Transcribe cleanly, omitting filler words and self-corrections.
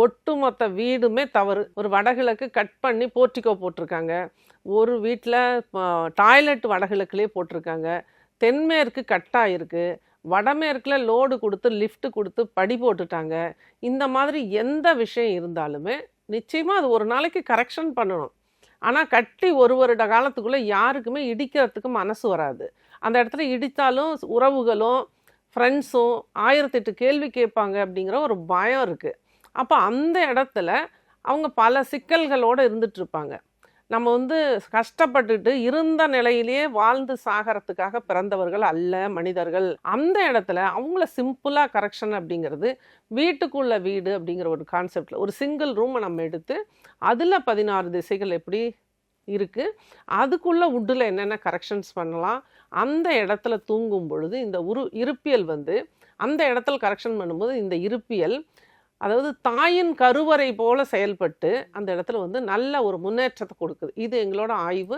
ஒட்டுமொத்த வீடுமே தவறு. ஒரு வடகிழக்கு கட் பண்ணி போர்ட்டிகோ போட்டிருக்காங்க. ஒரு வீட்டில் டாய்லெட் வடகிழக்குலேயே போட்டிருக்காங்க. தென்மேற்கு கட்டாயிருக்கு. வடமேற்கில் லோடு கொடுத்து லிஃப்ட் கொடுத்து படி போட்டுட்டாங்க. இந்த மாதிரி எந்த விஷயம் இருந்தாலுமே நிச்சயமாக அது ஒரு நாளைக்கு கரெக்ஷன் பண்ணணும். ஆனால் கட்டி ஒரு வருட காலத்துக்குள்ளே யாருக்குமே இடிக்கிறதுக்கு மனசு வராது. அந்த இடத்துல இடித்தாலும் உறவுகளும் ஃப்ரெண்ட்ஸும் 1008 கேள்வி கேட்பாங்க அப்படிங்கிற ஒரு பயம் இருக்குது. அப்போ அந்த இடத்துல அவங்க பல சிக்கல்களோடு இருந்துகிட்ருப்பாங்க. நம்ம கஷ்டப்பட்டுட்டு இருந்த நிலையிலேயே வாழ்ந்து சாகிறதுக்காக பிறந்தவர்கள் அல்ல மனிதர்கள். அந்த இடத்துல அவங்கள சிம்பிளாக கரெக்ஷன் அப்படிங்கிறது வீட்டுக்குள்ள வீடு அப்படிங்கிற ஒரு கான்செப்டில் ஒரு சிங்கிள் ரூமை நம்ம எடுத்து அதில் 16 திசைகள் எப்படி இருக்குது, அதுக்குள்ளே வுட்டில் என்னென்ன கரெக்ஷன்ஸ் பண்ணலாம், அந்த இடத்துல தூங்கும் பொழுது இந்த இருப்பியல் அந்த இடத்துல கரெக்ஷன் பண்ணும்போது இந்த இருப்பியல் அதாவது தாயின் கருவறை போல செயல்பட்டு அந்த இடத்துல நல்ல ஒரு முன்னேற்றத்தை கொடுக்குது. இது எங்களோட ஆய்வு.